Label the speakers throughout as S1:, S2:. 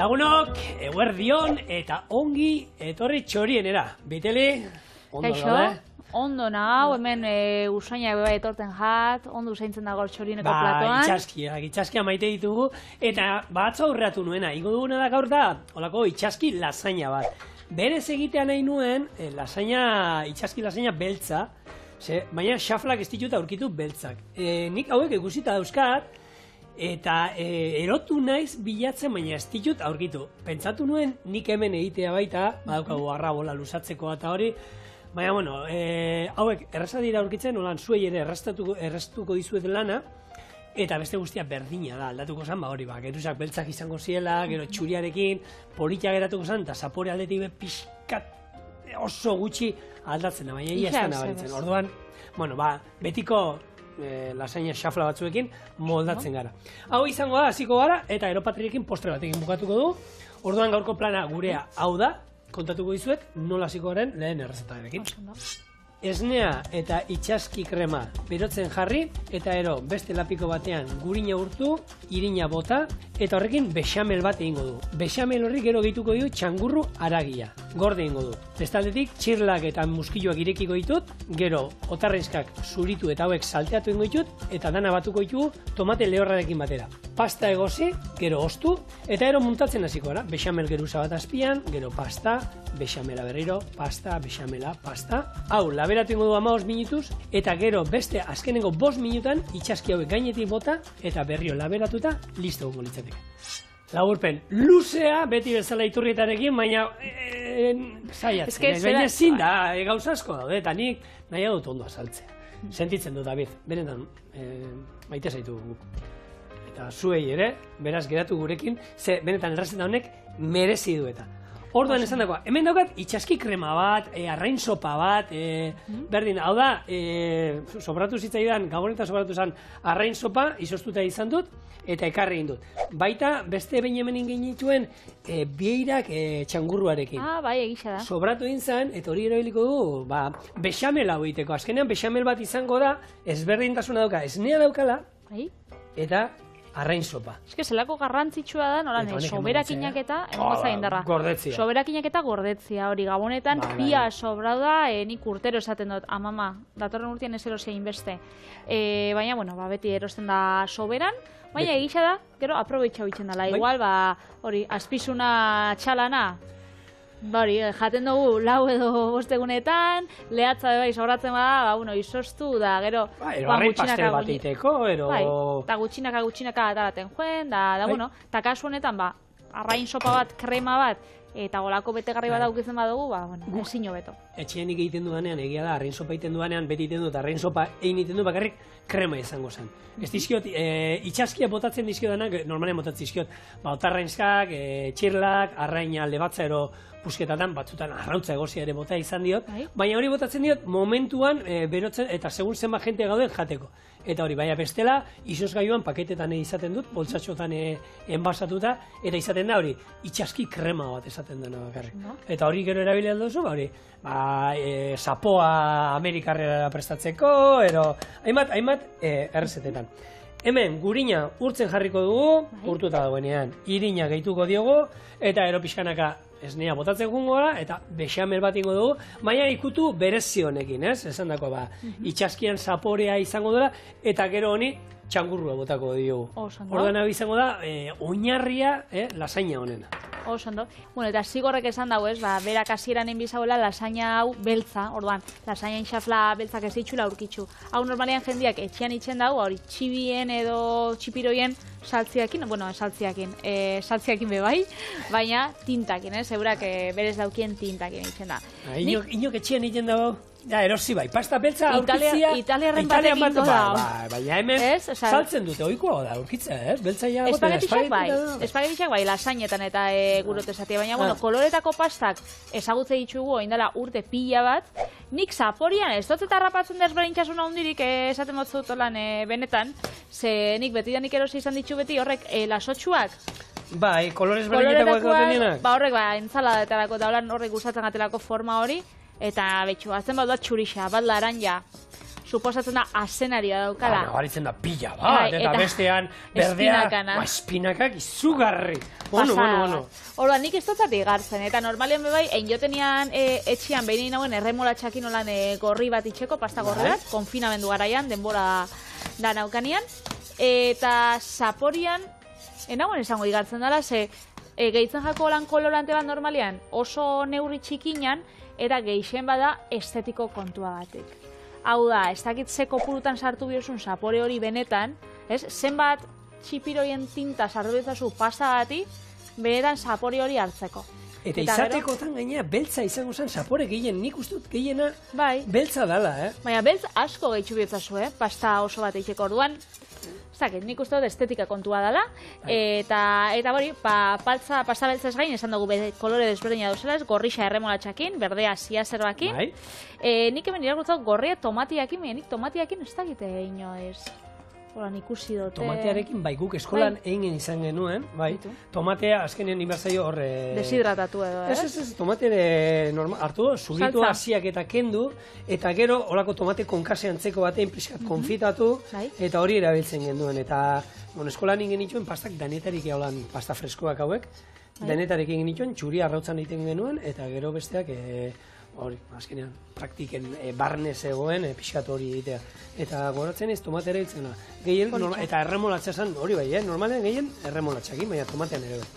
S1: Lagunok, eguerdion eta ongi etorri txorienera. Biteli, ondo da,
S2: Ondo nahau, hemen usaina beba etorten jat, ondo usaintzen dago txorieneko platoan.
S1: Itxaskia maite ditugu, eta batza aurreatu nuena, ingo duguna da gaur da, holako itxaski lasaina bat. Berez egitea nahi nuen, itxaski lasaina beltza, baina xaflak ez ditut aurkitu beltzak. Nik hauek ikusita dauzkat, eta erotu naiz bilatzen, baina ez ditut aurkitu. Pentsatu nuen nik hemen egitea baita, badaukagu arrabola lusatzeko eta hori, baina, bueno, hauek erraza dira aurkitzen, holan zuei ere erraztuko dizuet lana, eta beste guztia berdina da, aldatuko zen, hori, geruzak beltzak izango ziela, gero txuriarekin, polita geratuko zen, eta zapore aldetik pixkat oso gutxi aldatzen da, baina ia ez da nabaritzen. Orduan, bueno, betiko lasaina xafla batzuekin moldatzen gara. Hau izango da, hasiko gara, eta aeropatriekin postre batekin bukatuko du. Orduan gaurko plana gurea hau da, kontatuko dizuet nola hasiko garen lehen errezetarekin. Esnea eta itxaski krema berotzen jarri, eta beste lapiko batean gurina urtu, irina bota, eta horrekin bexamel bat egingo du. Bexamel horri gero gehituko du txangurru haragia, gorde egingo du. Bestaldetik txirlak eta muskilloak irekiko ditut, gero otarrezkak zuritu eta hauek salteatu egingo ditut, eta dana batuko ditugu tomate lehorrarekin batera. Pasta egozi, gero ostu, eta muntatzen hasiko gara. Bexamel geruza bat azpian, gero pasta, bexamela berriro, pasta, bexamela, pasta. Hau, laberatu ingo du 15 minutuz, eta gero beste azkenengo 5 minutan itxaski hauek gainetik bota, eta berrio laberatuta, listo gongo litzateke. Laburpen, luzea, beti bezala iturrietarekin, baina zaiatzen, baina ezin da, gauza asko daude, eta nik nahi dut ondo azaltzea. Sentitzen dut, David, benetan, maite zaitu guk. Eta zuei ere, beraz geratu gurekin, ze benetan errezeta honek merezi du eta. Orduan esan dagoa, hemen daukat itxaski krema bat, arrain sopa bat, berdin, hau da, sobratu zitzaidan, gabonetan sobratu zen arrain sopa, izoztuta izan dut, eta ekarri egin dut. Baita, beste behin hemen genituen bieirak txangurruarekin.
S2: Bai, egisa da.
S1: Sobratu egin zen, eta hori erabiliko du, bexamel hau egiteko. Azkenean, bexamel bat izango da, ezberdintasuna dauka, esnea daukala, eta arrain sopa.
S2: Ez que zelako garrantzitsua da, nolan, soberakinak eta emozain darra.
S1: Gordetzia.
S2: Soberakinak eta gordetzia, hori gabonetan pia sobrau da, nik urtero esaten dut, amama, datorren urtean ez erosia inbeste. Baina, bueno, beti erosten da soberan, baina egisa da, gero aprobetxa bitzen dela. Igual, hori, azpizuna txalana, hori, jaten dugu 4 edo 5 egunetan, lehatza bai sobratzen bada, izoztu da, gero...
S1: Arrain pastel bat egiteko,
S2: eta gutxinaka ataraten joen, bueno, eta kasu honetan, arrain sopa bat, krema bat, eta golako betegarri bat aukitzen badugu, ezin hobeto.
S1: Etxeanik egiten dudanean, egia da, arrain sopa egiten dudanean, beti egiten dut, arrain sopa egiten du bakarrik krema izango zen. Ez dizkiot, itxaskia botatzen dizkiodanak, normalen botatzen dizkiot, otarrainskak, txirlak, arrain alde batza ero pusketatan, batzutan arrautza egozia ere bota izan diot, baina hori botatzen diot momentuan berotzen eta segun zenbat jente gauden jateko. Eta hori, baina bestela, izozgailuan paketetan izaten dut, boltsatxotan enbasatuta, eta izaten da hori, itxaski krema bat esaten dena bakarrik. Eta hori gero erabili aldozu, hori, sapoa Amerikarrera prestatzeko, hainbat errezetetan. Hemen, gurina urtzen jarriko dugu, urtuta dagoenean, irina gehituko diogu, eta pixkanaka esnea botatzen gungo gara, eta bexamel bat ingo dugu, baina ikutu berezi honekin, esan dako, itxaskian zaporea izango dela, eta gero honi txangurrua botako diogu. Orduan hau izango da, oinarria lasaina honena.
S2: Ondo. Bueno, eta zigorrek esan dago, berak hasieran enbizagoela lasaina hau beltza, orduan, lasaina inxafla beltzak ez ditxula aurkitzu. Hau normalean jendiak etxean itzen dago, hori txibien edo txipiroien saltziakin, bueno, saltziakin bebai, baina tintakin, eurak berez daukien tintakin itzen da.
S1: Inok etxean itzen dago? Ja, erosi bai, pasta beltza aurkitzia...
S2: Italiarren batekin doda.
S1: Baina hemen saltzen dute, oikoa da, aurkitzea, beltza ja...
S2: Espagetixak bai, lasainetan eta gurotezatia, baina, bueno, koloretako pastak ezagutze ditugu, oindala urte pila bat, nik zaporian ez dut eta rapatzen desberintxasuna hundirik esaten motzut lan benetan, ze nik betidanik erosi izan ditu beti horrek lasotxuak,
S1: bai, kolorez berdinetako egoten dienak?
S2: Horrek, entzaladetarako eta horrek gustatzen gatelako forma hori, eta betxu, azten bat txurixa, bat laranja, suposatzen da azenaria daukala.
S1: Nabaritzen da pila bat, eta bestean berdea, espinakak izugarri. Bueno.
S2: Orduan, nik ez dutzat igartzen, eta normalean bebai, jotenian etxian behin nagoen erremolatxakin olan gorri bat itxeko, pasta gorri bat, konfinamendu garaian, denbora da naukanian, eta zaporian, enagoen esango igartzen dela, ze gehitzen jako lan kolorante bat normalean, oso neurri txikinan, eta geixen bada estetiko kontua batek. Hau da, ez dakit ze kopurutan sartu biosun zapore hori benetan, zenbat txipiroien tinta sartu biozazu pasta bati, benetan zapore hori hartzeko.
S1: Eta izatekotan gainea beltza izango zen zapore gehien, nik ustut gehiena beltza dala,
S2: Baina beltz asko gehitzu biozazu, pasta oso bat eitxeko orduan, nik uste dut estetika kontua dela, eta hori, pasta beltza ez gain, esan dugu kolore desberdina dauzela, gorrixa erremolatxakin, berdea ziazerbakin, nik hemen irakurtzau gorria tomatiakin, nik tomatiakin ez dakite inoez. Horan ikusi dute...
S1: Tomatearekin, guk eskolan egin izan genuen, tomatea azkenean inbertzaio horre...
S2: Deshidratatu edo,
S1: Ez, tomatea hartu, zugitu hasiak eta kendu, eta gero, holako tomate konkase antzeko batean pixkat konfitatu, eta hori erabiltzen genuen. Eta, eskolan egin nituen pastak danetarik egolan pasta freskoak hauek, danetarik egin nituen, txuri arrautzan egiten genuen, eta gero besteak... Hori, azkenean, praktiken barne zegoen pixkat hori egitea. Eta goratzen ez tomatera hiltzena. Eta erremolatza zen, hori bai, normalean gehien erremolatxakin, baina tomatean ere bai.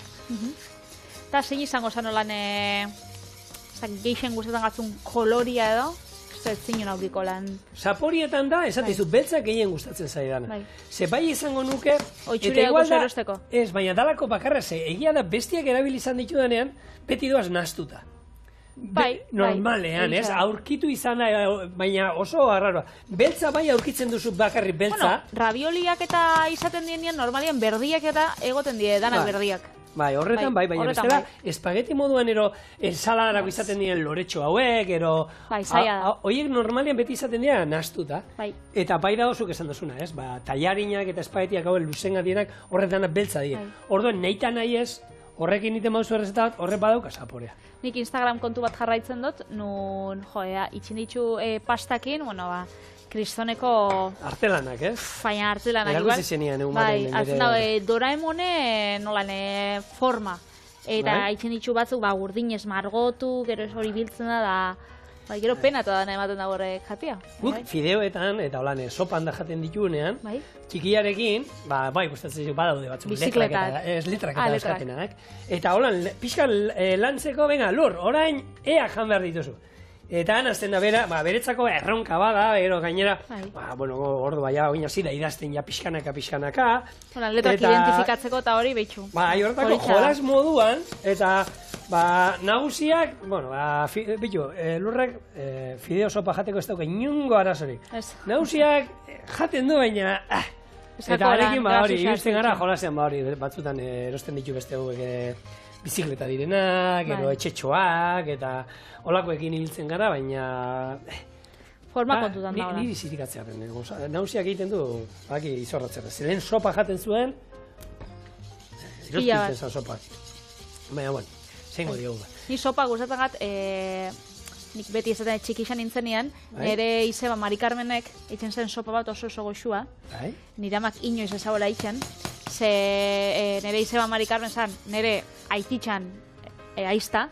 S2: Eta zein izango zen olan, geixen guztetan gatzun koloria edo, ez zinen aurriko lan.
S1: Zaporietan da, esatizu, beltzak gehien gustatzen zaidana. Ze bai izango nuke,
S2: eta igual da,
S1: ez, baina dalako bakarra ze, egia da bestiak erabilizan ditudanean, beti doaz nastuta. Normalean, aurkitu izan, baina oso arraroa. Beltza bai aurkitzen duzu bakarrik beltza.
S2: Ravioliak eta izaten dienean, normalean berdiak eta egoten die, danak berdiak.
S1: Horretan bai, baina bestela, espageti moduan ero ensaladarako izaten dien loretxo hauek, ero... Horiek normalean beti izaten dira nastuta. Eta bai da osuk esan duzuna, ez? Tallarinak eta espagetiak hau luzenga dienak horretan beltza die. Orduan, nahita nahi ez, horrekin nite mauzu errezeta bat, horrek badauka zaporea.
S2: Nik Instagram kontu bat jarraitzen dut, nun, itxin ditu pastakin, kristoneko...
S1: Artelanak, ez?
S2: Baina artelanak, igual.
S1: Erakuzi zenian, egumaten.
S2: Hartzen dago, Doraemone forma. Eta itxin ditu batzuk, urdinez margotu, gero hori biltzen da, gero penatu da ematen dago horrek jatia.
S1: Guk fideoetan, eta sopan da jaten ditugunean, txikiarekin, gustatzen badaude batzuk, letrak eta eskatenak. Eta holan, pixka lantzeko, lur, orain ea jan behar dituzu. Eta anazten da beretzako erronka bada, gainera, ordu oin hasi da idazten ja pixkanaka.
S2: Letrak identifikatzeko eta hori behitxu.
S1: Horretako jolas moduan, eta nagusiak, lurrak fideo sopa jateko ez dauka inungo arazorik. Nagusiak jaten du baina, eta arekin ibiltzen gara jolasean batzutan erosten ditu beste hauek bizikleta direnak, etxetxoak, eta olakoekin ibiltzen gara, baina...
S2: Forma kontutan da.
S1: Niri zirikatzea den. Nausiak egiten du, izorratzera. Zelen sopa jaten zuen, erostitzen zen sopa. Baina, zeingo diogu.
S2: Ni sopa gustatzen gat, nik beti ezaten txikixan nintzenean, nire izeba Mari Carmenek eitzen zen sopa bat oso goxua, nire amak inoiz ezagoela eitzen, ze nire izeba Mari Carmen zan, nire aititxan aizta.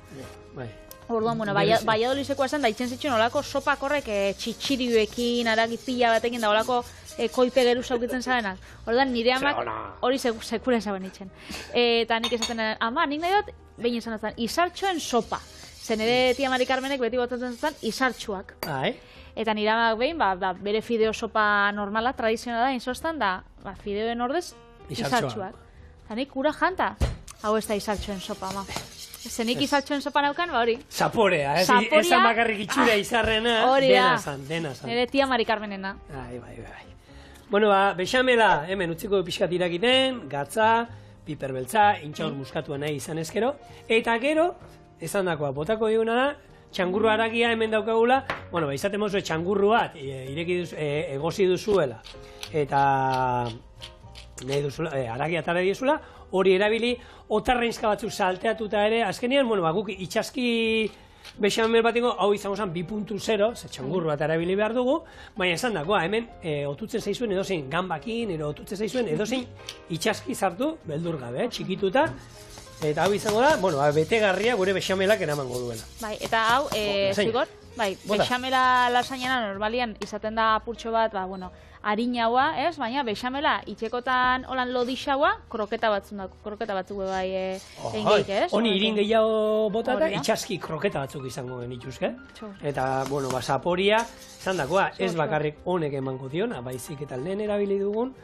S2: Orduan, Valladolideko esan da itzen zitzuen olako sopak horrek txitxirioekin, aragi pila batekin da olako koipe geruza ukitzen zabenak. Orduan, nire amak hori sekura ezaben itzen. Eta nik esaten, ama, nik nahi dut, behin esan dut, izartxoen sopa. Zer nire tia Mari Carmenek beti botatzen zuten izartxuak. Eta nire amak behin, bere fideo sopa normala, tradizionala da, insostan, da fideoen ordez, izartxuak. Eta nik kura janta, hau ez da izartxoen sopa, ama. Zenik izartxoen sopa naukan, hori.
S1: Zaporea, ezan bakarrik itxura izarrena, dena zan.
S2: Nire tia Mari Carmenena.
S1: Bai. Bueno, bexamela, hemen utziko pixkat irakiten, gatza, piperbeltza, intxaur muskatua nahi izan ezkero, eta gero, esan dakoa, botako diguna da, txangurru haragia hemen daukagula, izaten mozue txangurru bat, egosi duzuela, eta nahi duzula, haragia atara diezula, hori erabili, otarreinzka batzuk salteatuta ere, azkenean, guk itxaski Bexamel batengo, hau izango zen 2.0, ze txangurru bat erabili behar dugu, baina esan dagoa, hemen otutzen zaizuen edozein ganbakin, otutzen zaizuen edozein itxaski sartu, beldur gabe, txikituta, eta hau izango da, bueno, betegarria gure bexamelak eramango duena.
S2: Bai, eta hau, zigor, bai, bexamela lasainena normalian izaten da apurtxo bat, ba, bueno, harinaua, ez? Baina bexamela itxekotan holan lodixaua, kroketa batzuk bai engeik, ez?
S1: Honi irin gehiago botata, itxaski kroketa batzuk izango genituzke. Eta, bueno, saporia, zan dakoa, ez bakarrik honek emango diona, baizik eta lehen erabili dugun,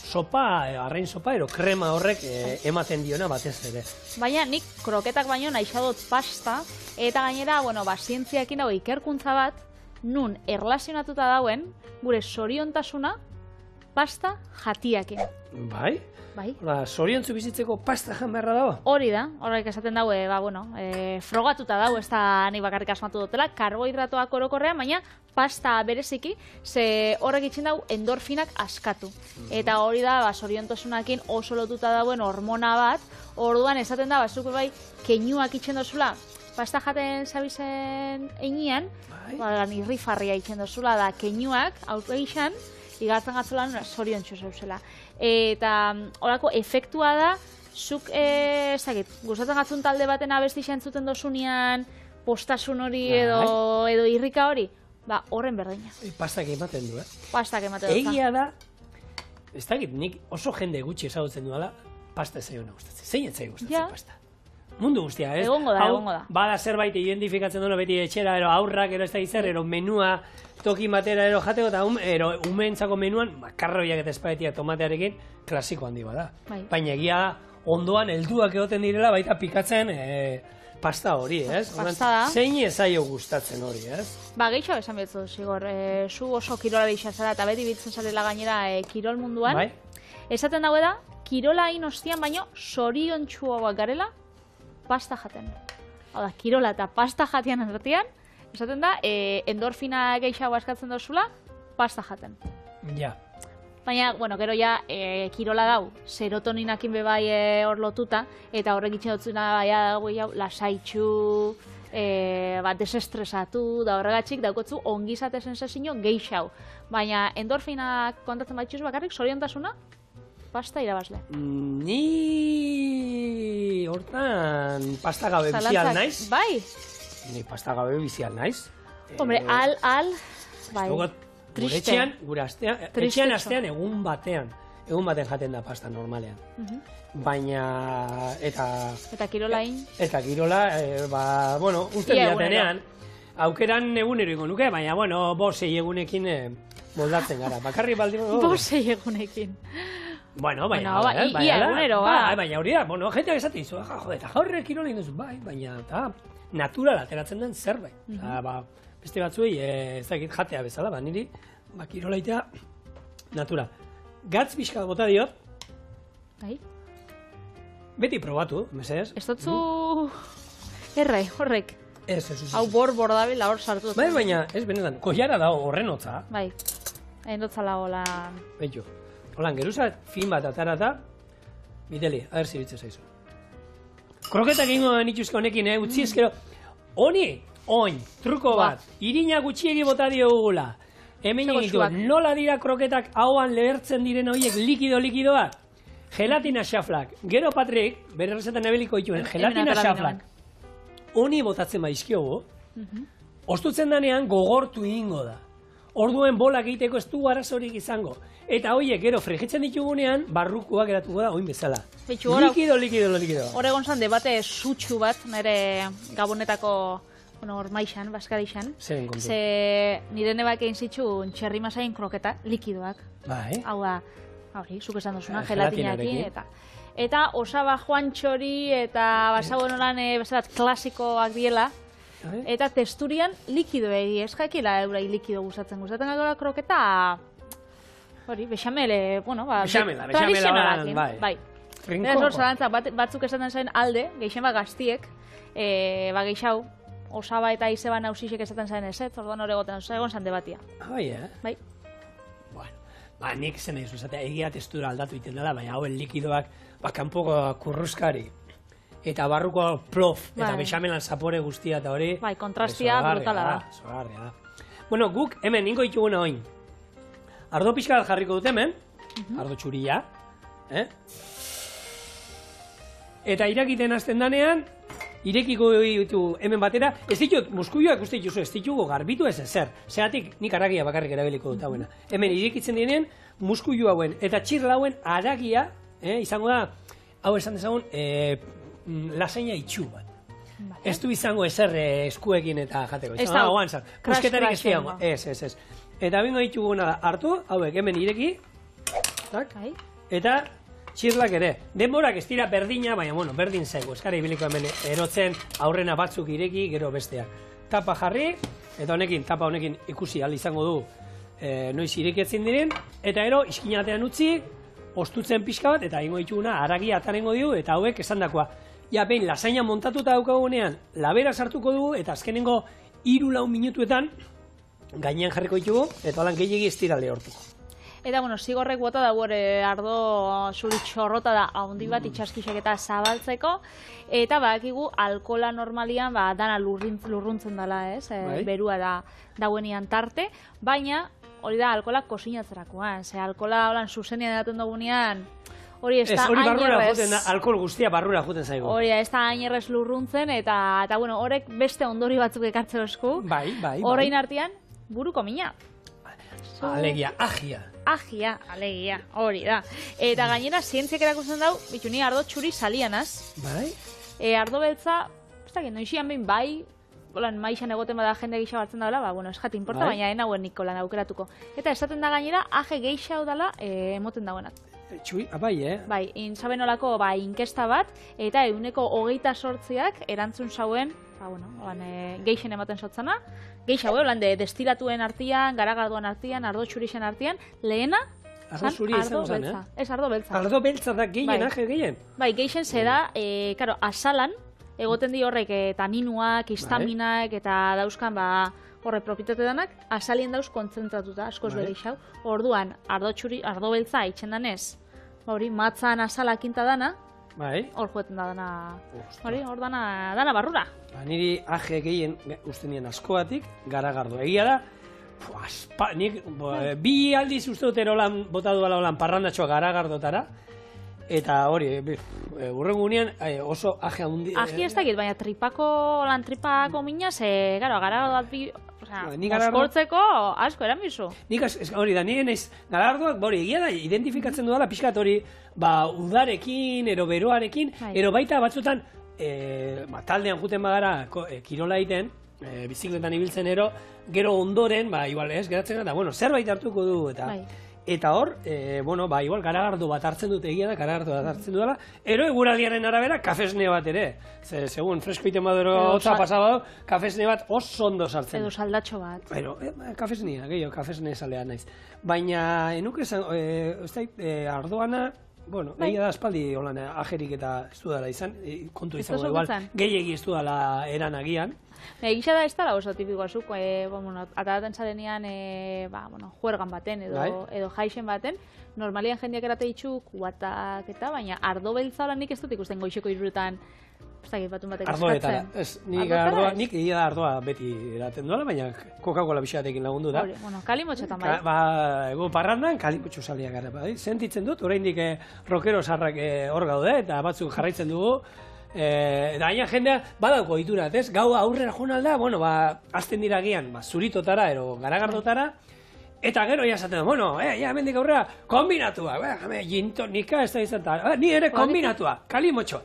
S1: sopa, arrain sopa, ero krema horrek ematen diona batez ere.
S2: Baina nik kroketak baino naixadot pasta, eta gainera, bueno, zientziakin dago ikerkuntza bat, nun erlazionatuta dauen gure soriontasuna pasta jatiakin.
S1: Bai?
S2: Bai.
S1: Soriontzu bizitzeko pasta jan beharra dago?
S2: Hori da, horrek esaten daue, frogatuta dago, ez da nik bakarrik asmatu dutela, karbohidratoak orokorrean, baina pasta bereziki, ze horrek itxin dago endorfinak askatu. Eta hori da, soriontasunakin oso lotuta dauen hormona bat, orduan esaten da, zuk bai, keinuak itxen dozula, pasta jaten zabizen einean, irrifarria itxen dozula da keinuak, auto eixan, igartzen gatzolan zoriontxo zauzela. Eta horako efektua da, zuk, gustatzen gatzun talde baten abesti entzuten dozunean, postasun hori edo irrika hori, horren berdina.
S1: Pastak ematen du,
S2: Pastak ematen du.
S1: Egia da, ez dakit, nik oso jende gutxi ezagutzen duela, pasta ez zaiona gustatzen. Zein ez zai gustatzen pasta? Mundu guztia, ez?
S2: Egongo da.
S1: Bada zerbait identifikatzen duena beti etxera, ero aurrak, ero ez da izan, ero menua toki batera ero jateko, eta umeentzako menuan, karroiak eta espagetia tomatearekin, klasiko handi bada. Baina egia ondoan helduak egoten direla, baita pikatzen pasta hori, ez?
S2: Pasta da.
S1: Zein ez zaio gustatzen hori, ez?
S2: Gehiago esan betzu, Zigor, zu oso kirolari izan eta beti bitzen zarela gainera kirol munduan. Esaten dago da, kirola hain ostian, baino zoriontsuagoak garela, pasta jaten. Hau da, kirola eta pasta jatean erratian, esaten da, endorfina gehiago askatzen dozula, pasta jaten.
S1: Ja.
S2: Baina, bueno, gero ja, kirola dau, serotoninakin bebai hor lotuta, eta horrek itxen dutzuna baia lasaitxu, desestresatu, da horregatxik daukotzu ongizate sensazio gehiago. Baina, endorfinak kontatzen baitxuz bakarrik, zoriontasuna, pasta irabazle.
S1: Ni hortan pasta gabe bizial naiz.
S2: Bai?
S1: Ni pasta gabe bizial naiz.
S2: Hombre, bai.
S1: Gure etxean, etxean astean egun batean jaten da pasta normalean. Baina,
S2: eta kirolain?
S1: Eta kirola, bueno, uste diatenean, aukeran egunero ingo nuke, baina, bueno, 5 egunekin moldatzen gara. Bakarri baldin...
S2: 5 egunekin.
S1: Bueno, baina, baina hori da, bueno, jenteak esaten izu, eta jaurre kirola indozu, baina, natural ateratzen den zerbait. Beste batzuei, ez dakit jatea bezala, niri, kirola itea, natural. Gatz bizkat bota diot, beti probatu, mesedez.
S2: Ez dutzu horrek.
S1: Ez.
S2: Hau bordabila hor sartu.
S1: Baina, ez benetan, koiara da horren hotza.
S2: Bai, hain dotzala hola...
S1: Beitu. Holan, geruzat, fin bat atarata, Biteli, aher zibitze zaizu. Kroketak ingo nituzko honekin, utzi ezkero, oin, truko bat, irina gutxiegi bota diogula. Hemen egitu, nola dira kroketak hauan lehertzen diren horiek likido bat? Gelatina xaflak. Gero Patrik, bere rezetan ebeliko dituen, gelatina xaflak. Honi botatzen baizkiogu, ostutzen danean gogortu ingo da. Orduen bolak egiteko ez du arazorik izango. Eta horiek gero frigitzen ditugunean, barrukoak eratuko da oin bezala. Likido.
S2: Oregon zan debate sutsu bat, nire gabonetako ormaixan, baskarixan. Ze nire nebak egin zitxun txerri masain kroketa, likidoak.
S1: Bai.
S2: Hau da, hori, zuk esan duzuna, gelatinakin. Eta osaba joan txori eta basago nolan bezalat klasikoak diela. Eta testurian likido egi, ez jakila eurai likido gustatzen gara kroketa, hori, bexamele, tradizionalakin. Bai. Beraz hor, zalantza, batzuk esaten zen alde, geixen bat gaztiek, geixau, osaba eta izeba nausisek esaten zen ez, orduan hor egoten, egon zan debatia.
S1: Bai,
S2: Bai.
S1: Bueno, nik zen nahi zuzatea, egia testura aldatu iten dela, baina hauen likidoak, kanpoko kurruskari, eta barruko plof, eta bexamelan zapore guztia eta hori.
S2: Bai, kontrastia brutala da.
S1: Zogarria da. Bueno, guk hemen ingo dituguna oin. Ardo pixka bat jarriko dut hemen, ardo txuria. Eta irakiten hasten danean, irekiko ditu hemen batera, ez ditut, muskuioak uste dituzu, ez ditugu garbitu ez ezer. Zegatik, nik haragia bakarrik erabiliko dut hauena. Hemen irekitzen diren, muskuio hauen eta txirla hauen haragia, izango da, hau esan dezagun, lasaina itxu bat. Ez du izango ezer eskuekin eta jateko.
S2: Ez da,
S1: pusketarik ez diago. Ez. Eta bingo dituguna da, hartu, hauek hemen ireki, eta txirlak ere. Denborak ez dira berdina, baina bueno, berdin zaigu. Eskara ibiliko hemen erotzen aurrena batzuk ireki, gero besteak. Tapa jarri, eta tapa honekin ikusi ahal izango du noiz ireketzen diren, eta ero iskinatean utzi, ostutzen pixka bat, eta ingo dituguna haragia atarengo diu, eta hauek esandakoa. Ja, behin, lasaina montatuta daukagunean, labera sartuko dugu, eta azkenengo 3-4 minutuetan gainean jarriko ditugu, eta holan gehiegi ez dira lehortuko.
S2: Eta, bueno, zigorrek bota da gure ardo zuri txorrota da haundi bat itxaskixek eta zabaltzeko. Eta badakigu alkola normalian dana lurruntzen dela, ez? Berua da dauenian tarte. Baina, hori da alkola kosinatzerakoan. Ze alkola holan zuzenean edaten dugunean, hori ez da
S1: ainerrez. Alkohol guztia barrura juten zaigu.
S2: Hori ez da ainerrez lurruntzen eta bueno, horrek beste ondori batzuk ekartzen esku.
S1: Bai.
S2: Horrein artean, buruko mina.
S1: Alegia, agia,
S2: alegia, hori da. Eta gainera, zientziak erakusten dau, bitu ni ardo txuri salianaz.
S1: Bai?
S2: Ardo beltza, ez dakit, noixian behin bai, holan maixan egoten bada jende geixa batzen daula, bueno, ez jati importa, baina enauen niko lan aukeratuko. Eta esaten da gainera, aje geixa dala emoten dagoenat.
S1: Txui, bai,
S2: Bai, inzaben olako inkesta bat, eta 28%ak erantzun zauen, geixen ematen sotzana, geixa holan destilatuen artian, garagardoan artian, ardo txurixen artian, lehena, ardo beltza. Ez ardo beltza.
S1: Ardo beltza da gehien, aje gehien?
S2: Bai, geixen zeda, asalan, egoten di horrek taninuak, histaminak, eta dauzkan, horre propietate danak, asalien dauz kontzentratuta, askoz bere isau. Orduan, ardo beltza itxen danez, hori, matzan asala kinta dana, hor joeten da dana, hori, hor dana barrura.
S1: Niri aje gehien uste nien askoatik, garagardo. Egia da, nik 2 aldiz uste dut erolan botatu dala holan parrandatxoa garagardotara, eta hori, urrengo gunean oso aje handi...
S2: Aji ez dakit, baina tripako minaz, garagardoat moskortzeko asko eranbizu.
S1: Nik hori da, nire naiz garagardoak, hori, egia da, identifikatzen dudala pixkat hori, udarekin, ero beroarekin, ero baita batzutan, taldean juten bagara kirola egiten, bizikletan ibiltzen ero, gero ondoren, igual ez, geratzen da, bueno, zerbait hartuko du, eta hor, igual garagardo bat hartzen dut egia da, garagardo bat hartzen dudala, ero eguraldiaren arabera, kafesne bat ere, segun fresko iten badero hotza pasabado, kafesne bat oso ondo sartzen.
S2: Edo saldatxo bat.
S1: Pero, kafesnea, gehiago, kafesne salea naiz. Baina, enuk esan, ardoana, bueno, egia da espaldi holan ajerik eta ez dudala izan, kontu izango igual, gehiegi ez dudala eran agian.
S2: Egisa da ez dara oso tipikoa zuk, ataraten zarenean, juergan baten edo jaixen baten, normalian jendeak erate ditu kuatak eta, baina ardo beltza holan nik ez dut ikusten goixeko iruretan, ez dakit batun batek eskatzen.
S1: Ardoetara, nik egia da ardoa beti eraten duela, baina Coca-Cola pixatekin lagundu da.
S2: Kalimotxetan bai.
S1: Ego parrandan, kalimotxo saliak gara, sentitzen dut, oraindik rockero sarrak hor gaude, eta batzuk jarraitzen dugu, eta baina jendea badauko diturat, ez? Gau aurrera joan alda, azten dira gian, zuritotara, ero garagardotara, eta gero ja esaten du, mendik aurrera, kombinatua, gintonika ez da izan, ni ere kombinatua, kalimotxo.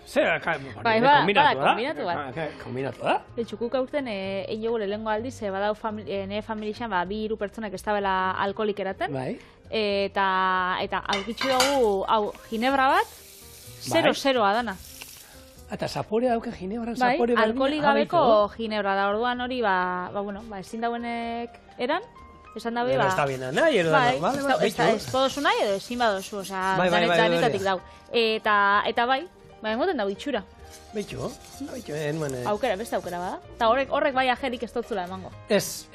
S1: Zer,
S2: kombinatu bat.
S1: Kombinatu da?
S2: Txukuk aurten, egin jogu lehengo aldiz, badau nire familixan, 2-3 pertsonak ez dabela alkoholik eraten. Eta aukitxu dugu, ginebra bat, 0-0 dana.
S1: Eta zaporea dauke ginebra, zapore
S2: berdina. Alkoholik gabeko ginebra da, orduan hori, ezin dauenek eran, esan dabe,
S1: ez da biena nahi,
S2: ez podozu nahi edo ezin badozu, danetatik dau. Eta emoten dau itxura.
S1: Betxo,
S2: aukera, beste aukera bada. Eta horrek bai ajerik ez dotzula emango.
S1: Ez.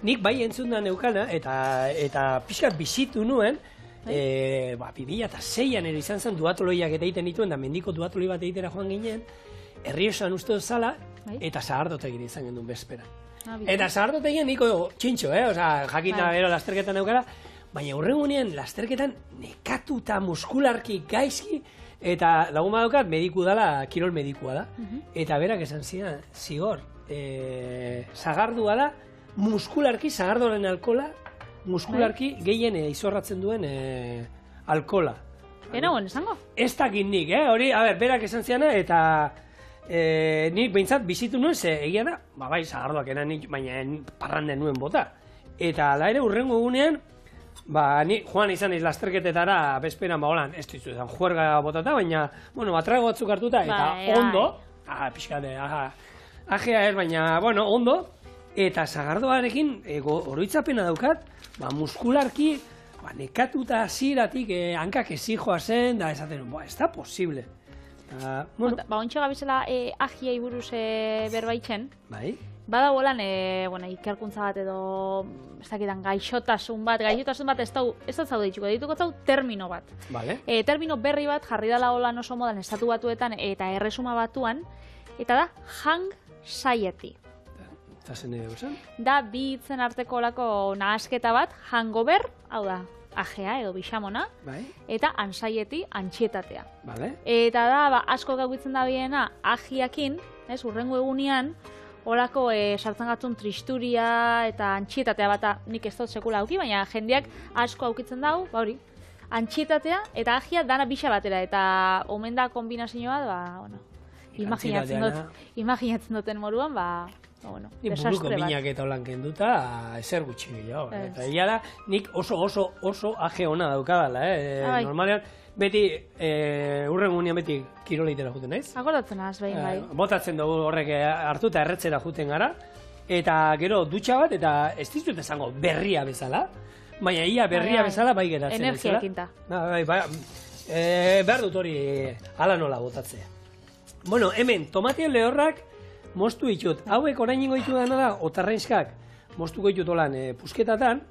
S1: Nik bai entzun da neukana, eta pixkat bizitu nuen, 2006an ere izan zen duatoloiak eta egiten dituen, da mendiko duatoloi bat egitera joan ginen, Errioxan uste dut zala, eta sagardotegin izan gendun bezpera. Eta sagardotegin niko txintxo, jakinda gero lasterketan eukara, baina hurrengunean lasterketan nekatuta muskularki gaizki, eta lagun badaukat mediku dela, kirol medikua da, eta berak esan zidan, zigor, sagardua da, muskularki, sagardoren alkola, muskularki gehien izorratzen duen alkola.
S2: Nagoen, esango?
S1: Ez dakit nik, hori, berak esan ziana, eta nik behintzat bizitu nuen, ze egia da, bai, sagardoak nik, baina parranden nuen bota. Eta ala ere, hurrengo egunean, ni joan izan iz lasterketetara, bezperan, holan, ez dizu izan, juerga botata, baina, trago batzuk hartuta, eta ondo, pixkate, ajea ez, baina, ondo, eta sagardoarekin, oroitzapena daukat, muskularki, nekatuta hasieratik hankak ezijoa zen, da esaten, ez da posible.
S2: Ontsa gabizela agiai buruz berbaitzen,
S1: bai?
S2: Bada bolan, ikerkuntza bat edo, ez dakidan, gaixotasun bat ez da zaude dituko, dituko zau termino bat. Termino berri bat jarri dela holan oso modan estatu batuetan eta erresuma batuan, eta da anxiety.
S1: Eta zen edo zen?
S2: Da bi hitzen arteko olako nahasketa bat, hangover, hau da, ajea edo bixamona, eta anxiety, antxietatea. Eta da, asko gauitzen da biena, agiakin, hurrengo egunean, holako sartzen gatzun tristuria eta antxietatea bata nik ez dut sekula auki, baina jendeak asko aukitzen dau, hori, antxietatea eta agia dana bixa batera, eta omen da kombinazioa, imaginatzen duten moruan,
S1: Ni buruko minak eta holan kenduta, ezer gutxi gehiago. Eta egia da, nik oso aje ona daukadala, normalean, beti, hurrengunean beti kirolitera juten naiz.
S2: Akordatzen az, behin bai.
S1: Botatzen dugu horrek hartuta erretzera juten gara, eta gero dutxa bat, eta ez dizut esango berria bezala, baina ia berria bezala bai geratzen.
S2: Energia ekinta.
S1: Behar dut hori ala nola botatzea. Bueno, hemen, tomatien lehorrak moztu ditut. Hauek orain ingo ditu dana da, otarrenskak moztuko ditut olan pusketatan,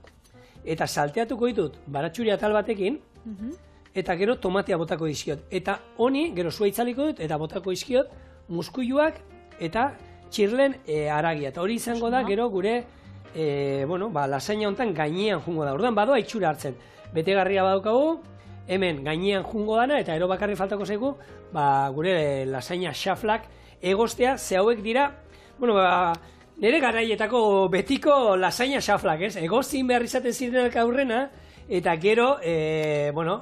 S1: eta salteatuko ditut baratxuri atal batekin, eta gero tomatea botako dizkiot. Eta honi, gero zua itzaliko dut, eta botako dizkiot muskuiluak eta txirlen haragia. Eta hori izango da, gero gure, lasaina honetan gainean jungo da. Orduan, badoa itxura hartzen. Betegarria badaukagu, hemen gainean jungo dana, eta ero bakarri faltako zaigu, gure lasaina xaflak egostea, ze hauek dira, nire garaietako betiko lasaina xaflak, ez? Egozin behar izaten zirenak aurrena, eta gero,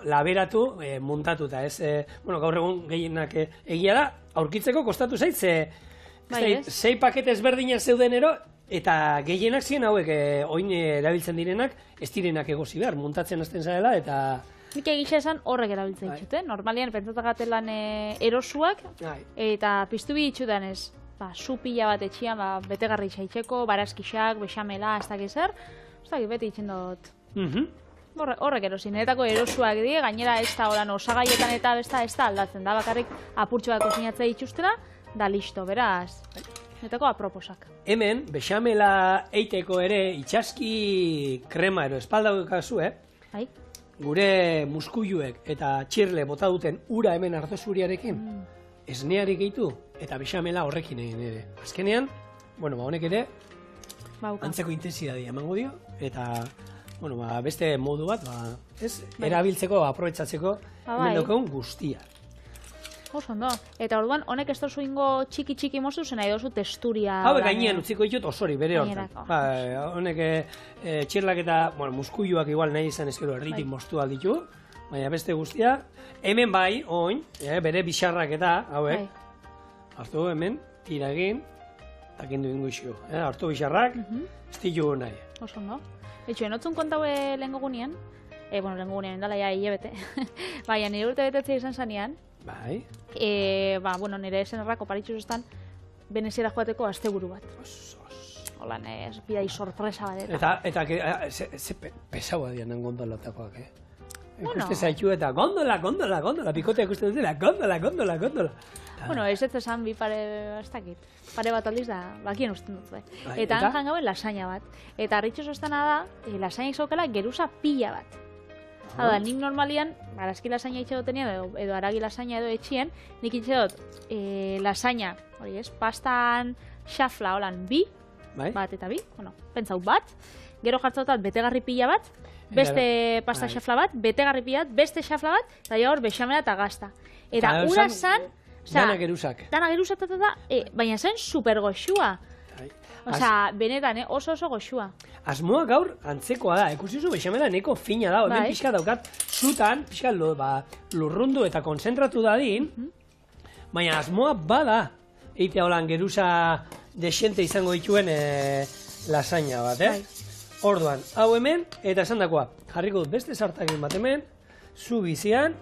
S1: laberatu, muntatuta, ez? Gaur egun gehienak egia da, aurkitzeko kostatu zait, zei pakete ezberdinak zeudenero, eta gehienak ziren hauek, oin erabiltzen direnak, ez direnak egozi behar, muntatzen hasten zarela, eta...
S2: Nik egisa esan horrek erabiltzen ditut, normalian pentsatagatelan erosuak, eta piztu bi ditzudan ez, su pila bat etxian, betegarri txaitzeko, barazkixak, bexamela, ez dakit zer, ez dakit beti itxen dut. Horrek erosi, niretako erosuak die, gainera ez da holan osagaietan eta besta ez da aldatzen da, bakarrik apurtxo bat kosinatzea dituztera, da listo, beraz, niretako aproposak.
S1: Hemen, bexamela eiteko ere itxaski krema ero espalda dukazu, gure muskuiluek eta txirle bota duten ura hemen ardozuriarekin esneari gehitu eta bexamela horrekin egin ere. Azkenean, honek ere antzeko intensidadia emango dio eta beste modu bat, erabiltzeko, aprobetxatzeko hemen daukagun guztia.
S2: Oso ondo. Eta orduan, honek ez dozu ingo txiki moztu zen nahi dozu testuria...
S1: Hau gainean utziko ditut osori, bere hortan. Honek txirlak eta muskuiluak igual nahi izan ezkero erritik moztu alditu, baina beste guztia. Hemen bai, oin, bere bixarrak eta, hauek, hartu hemen, tira egin, eta kendu ingo izio. Hartu bixarrak, ez ditu nahi.
S2: Oso ondo. Etxo, enotzun kontaue lehenko gunean, lehenko gunean endala ja hilabete, baina nire urte betetzea izan zanean,
S1: bai.
S2: Nire esenarrak oparitxuzestan Veneziara joateko asteburu bat. Holan, bidai sorpresa bat.
S1: Eta, ze pesaua dianen gondolatakoak, Ikuste zaitu eta gondola, pikotea ikusten dutela, gondola.
S2: Ez esan bi pare, ez dakit, pare bat aldiz da, bakien usten dut. Eta han gauen lasaina bat. Eta harritxuzestana da, lasainak zaukela geruza pila bat. Hada, nik normalian, barazki lasaina itxe dutenean, edo aragi lasaina edo etxien, nik itxe dut lasaina, hori ez, pastan xafla holan bi, bat eta bi, bueno, pentsau bat, gero jartzotat betegarri pila bat, beste pasta xafla bat, betegarri pila bat, beste xafla bat, eta hor bexamela eta gazta. Eta ura zan,
S1: dana geruzak.
S2: Dana geruzak, baina zen super goxua. Osa, benetan, oso goxua.
S1: Asmoa gaur antzekoa da, ikusi zu bexamela neko fina da, hemen pixka daukat zutan, pixka lurrundu eta konzentratu dadin, baina asmoa bada, eitea holan geruza desente izango dituen lasaina bat, Orduan, hau hemen, eta esan dakoa, jarriko dut beste sartakin bat hemen, zu bizian,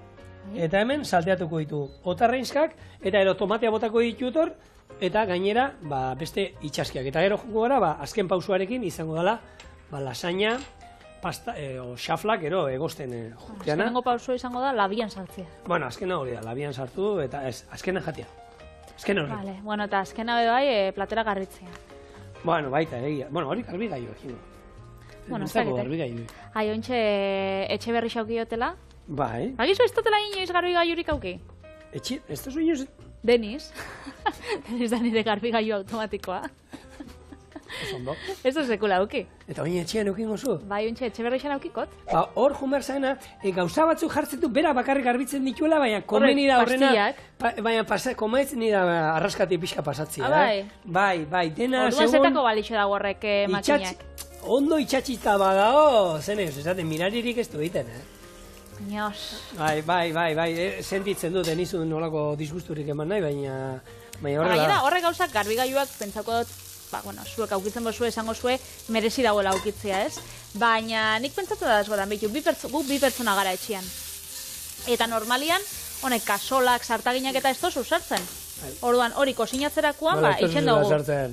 S1: eta hemen salteatuko ditu otarreinskak, eta ero tomatea botako ditutor, eta gainera beste itxaskiak. Eta gero joko gara, azken pausuarekin izango dela lasaina, pasta, xaflak, ero egosten jokiana.
S2: Azkenengo pausua izango da labian sartzea.
S1: Bueno, azkena hori da, labian sartu, eta ez, azkena jatia. Azkena hori.
S2: Vale, bueno, eta azkena bedo bai, platera garritzea.
S1: Bueno, baita, egia. Bueno, hori garbi gaio ekin.
S2: Bueno, ez dakit. Ai, ontxe etxe berri xaukiotela.
S1: Bai.
S2: Bagizu ez dutela inoiz garbi gaiurik auki?
S1: Etxe, ez da zu inoiz...
S2: Denis. Denis da nire garbi gaiu automatikoa. Ez da sekula auki.
S1: Eta oin etxean eukin gozu?
S2: Bai, ontxe etxe berri xan aukikot.
S1: Hor jumer zaena, gauza batzuk jartzen du, bera bakarrik garbitzen dituela, baina komeni da horrena... Baina komaitzen nira arraskati pixka pasatzia. Bai, dena...
S2: Orduan zetako balixo dago horrek makinak.
S1: Ondo itxatxita badao, zenez, esaten miraririk ez du egiten,
S2: Nios.
S1: Bai, sentitzen dut, enizu nolako disgusturik eman nahi, baina horrela...
S2: Baina horrek gauzak garbigailuak pentsako dut, zuek aukitzen bozue, esango zue, merezi dagoela aukitzea, ez? Baina nik pentsatu da askotan, guk bi pertsona gara etxian. Eta normalian, honek kasolak, sartaginak eta ez tozu sartzen. Orduan, hori kosinatzerakoan, itxen dugu.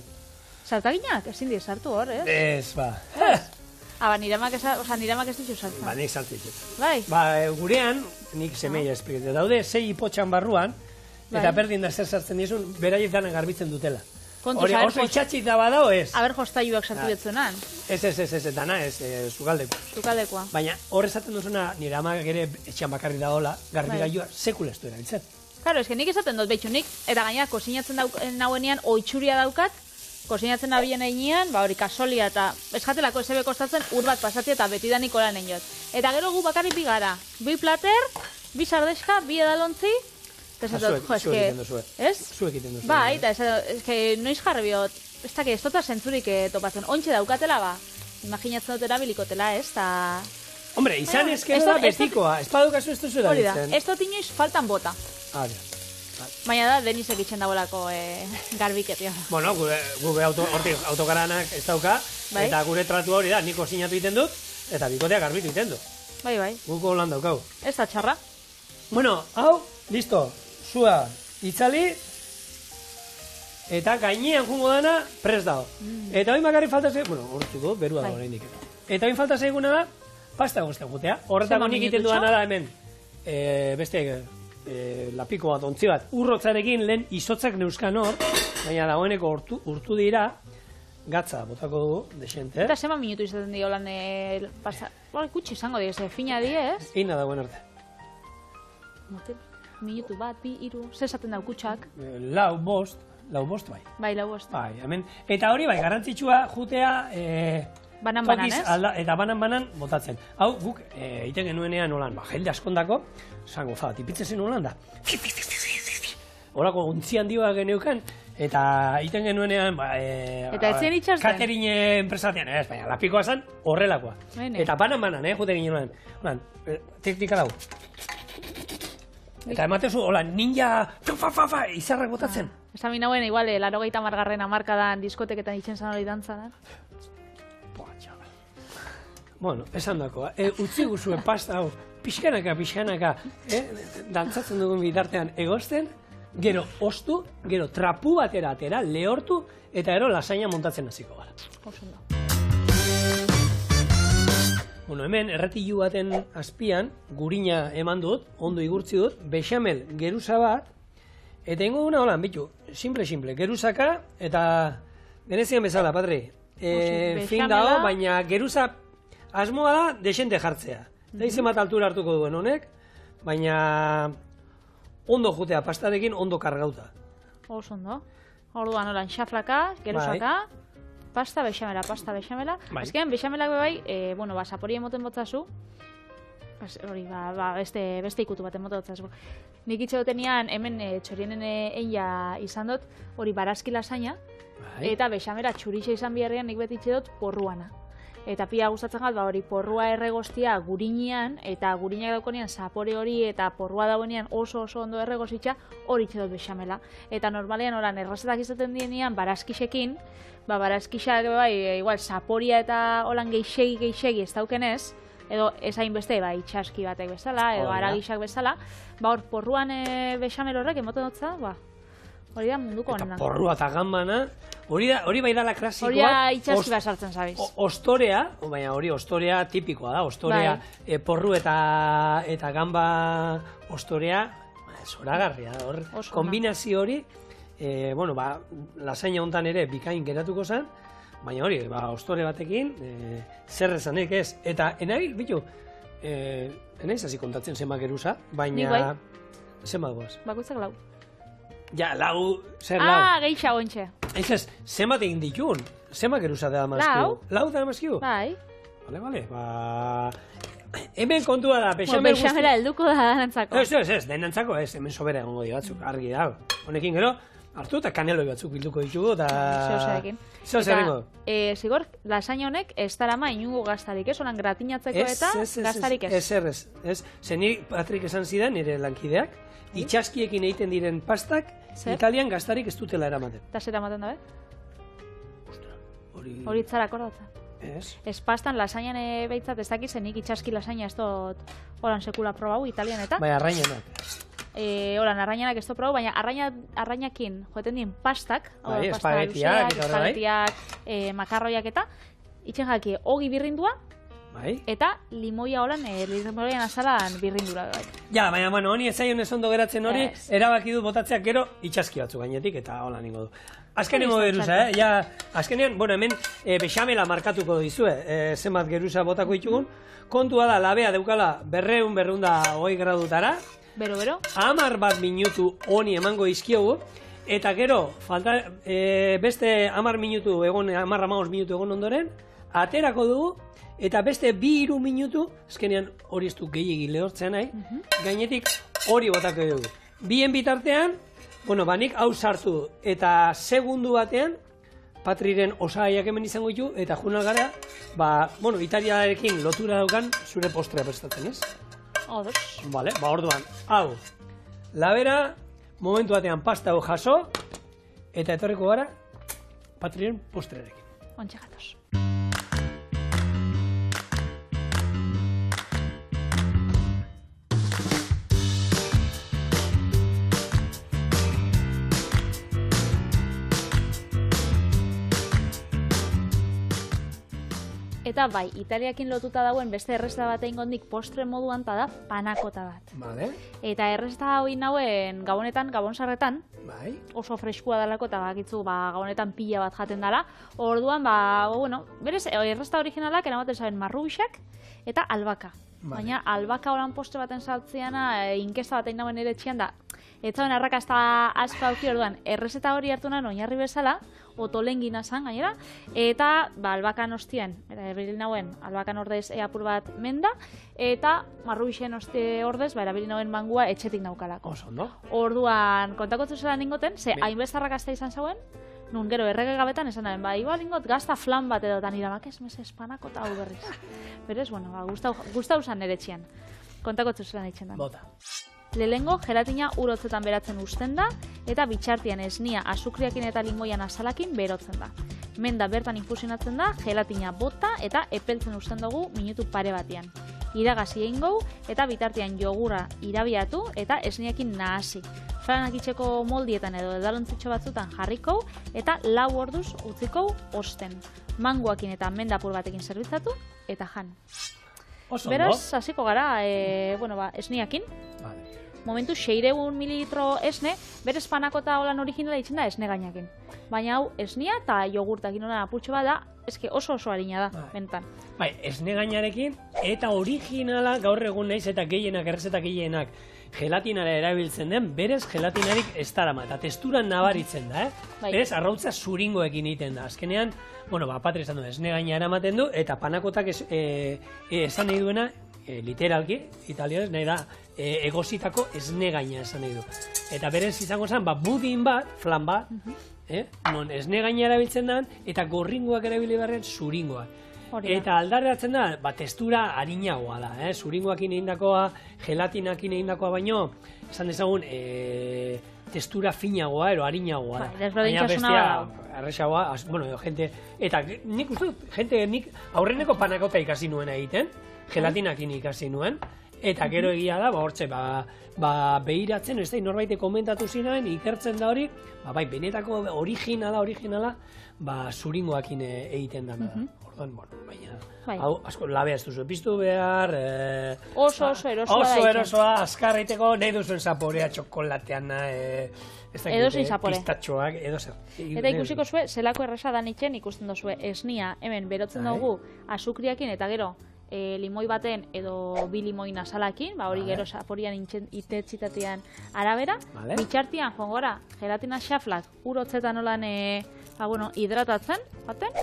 S2: Sartaginak, ezin di sartu hor, ez?
S1: Ez,
S2: Niremak ez ditu sartzen.
S1: Nik sartu ditut.
S2: Bai?
S1: Gurean, nik semeia espirite, daude 6 ipotxan barruan, eta berdin da zer sartzen dizun, beraiek dana garbitzen dutela. Hori, oso itxatxik da badao, ez?
S2: Aber jostaiuak sartu ditzunan.
S1: Ez, dana ez, zukaldekoa. Baina hor esaten duzuna, nire amak ere etxean bakarri da hola, garbi gailua sekula ez du erabiltzen.
S2: Claro, eske nik esaten dut behitxu nik, eta gaina kosinatzen nauenean oitxuria daukat, kosinatzen abien einean, hori kasolia eta eskatelako esebe kostatzen ur bat pasatzea eta betidanik holan eiot. Eta gero gu bakarrik bi gara, bi plater, bi sardeska, bi edalontzi,
S1: Zuek egiten duzu.
S2: Ez?
S1: Zuek egiten duzu.
S2: Bai, eta noiz jarri biot, ez dota zentzurik topatzen, ontxe daukatela imaginatzen dut erabilikotela, ez?
S1: Hombre, izan ezkero da betikoa, ez padukazu ez duzu erabiltzen.
S2: Hori da, ez dut inoiz faltan bota. Baina da, Denisek itxen dagoelako garbiketia.
S1: Bueno, gure autokaranak ez dauka, eta gure tratu hori da, niko sinatu egiten dut, eta bikotea garbitu egiten du.
S2: Bai.
S1: Guko holan daukau.
S2: Ez da txarra.
S1: Bueno, hau, listo, zua itzali, eta gainean jungo dana prest dago. Eta hori makarri falta zeigun, bueno, hortuko, berua da horrein diketa. Eta hori falta zeiguna da, pasta guztia gutea. Horretako nik egiten duana da hemen, beste lapiko bat, ontzi bat, urrotzarekin lehen izotzak neuzkan hor, baina dagoeneko urtu dira, gatza botako dugu, desente.
S2: Eta zema minutu izaten dio lan pasta, gutxi izango dira, fina dira, ez?
S1: Eina dagoen arte.
S2: Minutu bat, bi, iru, zer esaten dau kutsak?
S1: Lau bost bai.
S2: Bai, lau bost.
S1: Bai, hemen. Eta hori bai, garrantzitsua jutea
S2: banan, ez?
S1: Eta banan botatzen. Hau, guk egiten genuenean holan, jende askondako, zango, tipitzen zen holan da. Horako untzian dioa geneukan, eta egiten genuenean,
S2: eta ez zien itxasten?
S1: Catering enpresatean, ez, baina, lapikoa zen horrelakoa. Eta banan, jute ginen holan, teknika dago. Eta ematezu, hola, ninja, izarrak botatzen.
S2: Ez amin hauen, igual, 80. hamarkadan diskoteketan itxen zan hori dantzadan.
S1: Bueno, esan dako, utzi guzuen pasta hau, pixkanaka, dantzatzen dugun bitartean egosten, gero ostu, gero trapu batera atera, lehortu, eta gero lasaina montatzen hasiko gara.
S2: Osondo.
S1: Bueno, hemen, erretilu baten azpian, gurina eman dut, ondo igurtzi dut, bexamel geruza bat, eta ingo duna holan, bitu, simple, geruzaka, eta genezian bezala, padre, fin dago, baina geruza asmoa da desente jartzea. Eta izen bat altura hartuko duen honek, baina ondo jutea pastarekin ondo kargauta.
S2: Oso ondo. Orduan, holan, xaflaka, geruzaka, pasta bexamela. Azkenean, bexamelak bebai, bueno, sapori emoten botzazu, hori, beste ikutu baten moto dutzazu. Nik itxe dutenian, hemen txorienen eia izan dut, hori barazki lasaina, eta bexamela txurixa izan biharrean nik beti itxe dut porruana. Eta pia gustatzen gat, hori porrua erregostia gurinean, eta gurinak daukonean zapore hori eta porrua dauenean oso ondo erregositza, hori itxe dut bexamela. Eta normalean oran errazetak izaten dienean barazkixekin, barazkixak igual zaporia eta holan geixegi ez daukenez, edo ezain beste itxaski batek bezala, edo aragisak bezala, hor porruan bexamel horrek emoten dutza, hori da munduko onena.
S1: Eta porrua eta gambana, hori bai dala klasikoa.
S2: Hori da itxaski bat sartzen zabiz.
S1: Ostorea, baina hori ostorea tipikoa da, ostorea porru eta gamba ostorea, zoragarria da, hor kombinazio hori, lasaina hontan ere bikain geratuko zen, baina hori, ostore batekin, zer esanek ez. Eta enabil, bitu, enaiz hasi kontatzen zenba geruza, baina zenba goaz?
S2: Bakoitzak 4.
S1: Ja, zer lau?
S2: Geixa gontxe.
S1: Ez, zenbat egin ditun? Zenbat geruza da damazkiu? 4 da damazkiu?
S2: Bai.
S1: Bale, hemen kontua da, bexamel guzti...
S2: Bexamela helduko da denantzako.
S1: Ez, denantzako ez, hemen sobera egongo di batzuk, argi da. Honekin gero, hartu eta kaneloi batzuk bilduko ditugu, eta... Zeo zer
S2: Zigor, lasaina honek ez darama inungo gaztarik, ez? Olan gratinatzeko eta gaztarik ez.
S1: Ez. Zenir Patrik esan zidan, nire lankideak, itxaskiekin egiten diren pastak, Italian gaztarik ez dutela eramaten.
S2: Eta zer eramaten dabe? Hori itzara akordatzen. Ez pastan lasainan behitzat ez dakiz, nik itxaski lasaina ez dut holan sekula probau Italian eta.
S1: Bai, arrainenak.
S2: Holan, arrainak ez dut probau, baina arrainakin joeten dien pastak,
S1: espagetiak,
S2: makarroiak eta, itxen jaki, ogi birrindua, eta limoia holan, limoian azalan birrindura.
S1: Ja, baina, honi ez zaion ez ondo geratzen hori, erabaki du botatzeak gero itxaski batzu gainetik, eta hola ningo du. Azkenengo geruza, azkenean, hemen bexamela markatuko dizue, zenbat geruza botako ditugun, kontua da, labea deukala 200-220 gradutara,
S2: Bero.
S1: 10 minutu honi emango izkiogu, eta gero, beste 10 minutu egon ondoren, aterako dugu, eta beste 2-3 minutu, azkenean hori ez du gehiagin lehortzen nahi, gainetik hori botako dugu. Bien bitartean, nik hau sartu eta segundu batean, Patriren osagaiak hemen izango ditu, eta junal gara, Italiarekin lotura daukan zure postrea prestatzen, ez?
S2: Odos.
S1: Vale, orduan, hau, labera, momentu batean pasta hau jaso, eta etorriko gara, Patriren postrearekin.
S2: Ontxe gatoz. Eta bai, Italiakin lotuta dauen beste errezeta bat egin gondik postre moduan da panakota bat.
S1: Vale.
S2: Eta errezeta hori nauen gabonetan, gabonsarretan,
S1: bai.
S2: Oso freskua dalako eta bakitzu gabonetan pila bat jaten dela. Orduan, berez, errezeta originalak eramaten zaben marrubixak eta albaka. Vale. Baina albaka horan postre baten saltzeana, inkesta bat egin nauen ere etxian da, ez zauen arrakazta asko auki, orduan, errezeta hori hartu nahen oinarri bezala, otolengina zan gainera, eta albakan ostien, eta erabili nauen albakan ordez apur bat menda, eta marrubixen ordez, erabili nauen mangua etxetik naukalako.
S1: Oso, no?
S2: Orduan, kontako zuzela ningoten, ze hainbest arrakazta izan zauen, nun gero errege gabetan esan naben, igual ingot gazta flan bat edo, eta niramak ez mesez panakota hau berriz. Berez, guztau zan nire etxian. Kontako zuzela nintzen da.
S1: Bota.
S2: Lehengo, gelatina urotzetan beratzen uzten da, eta bitxartian esnia azukriakin eta limoian azalakin berotzen da. Menda bertan infusionatzen da, gelatina bota eta epeltzen uzten dugu minutu pare batean. Iragazi egin gau, eta bitartean jogurra irabiatu eta esniakin nahasi. Flanak itxeko moldietan edo edalontzitxo batzutan jarriko, eta 4 orduz utziko osten. Mangoakin eta mendapur batekin zerbitzatu, eta jan. Beraz, hasiko gara, esniakin.
S1: Vale.
S2: Momentu 600 mililitro esne, berez panakota holan originala ditzen da esne gainakin. Baina hau esnia eta jogurtakin honan apurtxo bat da, eske oso harina da, bentan.
S1: Bai, esne gainarekin, eta originala gaur egun naiz eta gehienak, errezetak gehienak, gelatinara erabiltzen den, berez gelatinarik ez darama, eta testuran nabaritzen da, Berez arrautza zuringoekin egiten da. Azkenean, bueno, Patri esan du, esne gaina eramaten du, eta panakotak esan nahi duena, literalki, italianez, nahi da, egositako esne gaina esan nahi du. Eta berez izango zen, budin bat, flan bat, non esne gaina erabiltzen da, eta gorringoak erabili beharren zuringoak. Eta aldarratzen da, testura harinagoa da, zuringoakin egindakoa, gelatinakin egindakoa baino, esan dezagun, testura finagoa, ero harinagoa da. Baina bestea, arrexagoa, bueno, jente, eta nik uste dut, nik aurreneko panakota ikasi nuen egiten, gelatinakin ikasi nuen, eta gero egia da, hortxe, behiratzen, ez da, norbaite komentatu ziren, ikertzen da hori, bai, benetako originala, zuringoakin egiten da. Orduan, bueno, baina, hau, asko, labea ez duzu piztu behar,
S2: oso erosoa da.
S1: Oso erosoa, azkar egiteko, nahi duzuen zaporea, txokolatean,
S2: edozein zapore.
S1: Pistatxoak, edozer.
S2: Eta ikusiko zue, zelako erresa da nitzen ikusten duzue, esnia, hemen berotzen dugu, azukriakin, eta gero, limoi baten edo bi limoi nasalakin, hori gero zaporian itetzitatean arabera, bitxartian joan gora, gelatina xaflak urotzetan olan hidratatzen, baten,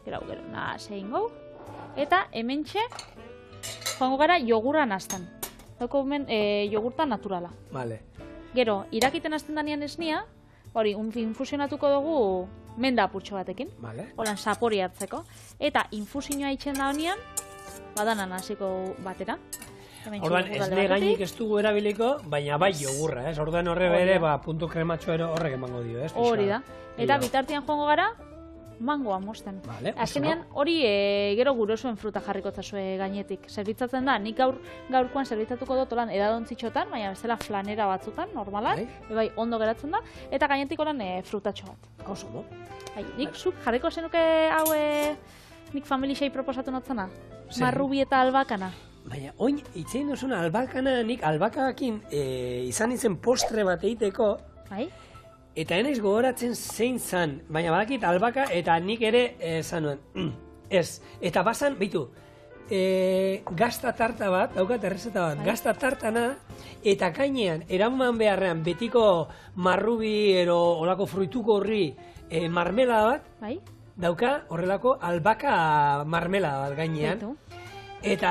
S2: gero nasein gau, eta hementxe joango gara jogurra nazten. Dauko hemen jogurta naturala. Gero, irakiten azten danean esnia, hori, infusionatuko dugu menda apurtxo batekin, holan zapori hartzeko, eta infusioa itxen da honean, badanan hasiko batera.
S1: Orduan, esne gainik ez dugu erabiliko, baina bai jogurra, orduan horre bere, puntu krematxo horrek emango dio,
S2: hori da. Eta bitartian joango gara, mangoa mosten. Azkenean hori gero gurosuen fruta jarriko zazue gainetik. Zerbitzatzen da, nik gaurkoan zerbitzatuko dut olan edadontzitxotan, baina bezala flanera batzutan, normalan, bai ondo geratzen da, eta gainetik olan frutatxo bat.
S1: Oso, no?
S2: Nik zuk jarriko zenuke hau nik familixei proposatu notzana? Marrubi eta albakana.
S1: Baina, oin, itzein duzuna albakana, nik albakakin izan izen postre bat egiteko, eta enaiz gogoratzen zein zan, baina badakit albaka eta nik ere zanuen, ez, eta bazan, bitu, gazta tarta bat, daukat errezeta bat, gazta tartana, eta gainean, eraman beharrean betiko marrubi ero olako fruituko horri marmela bat, dauka horrelako albaka marmela bat gainean. Eta,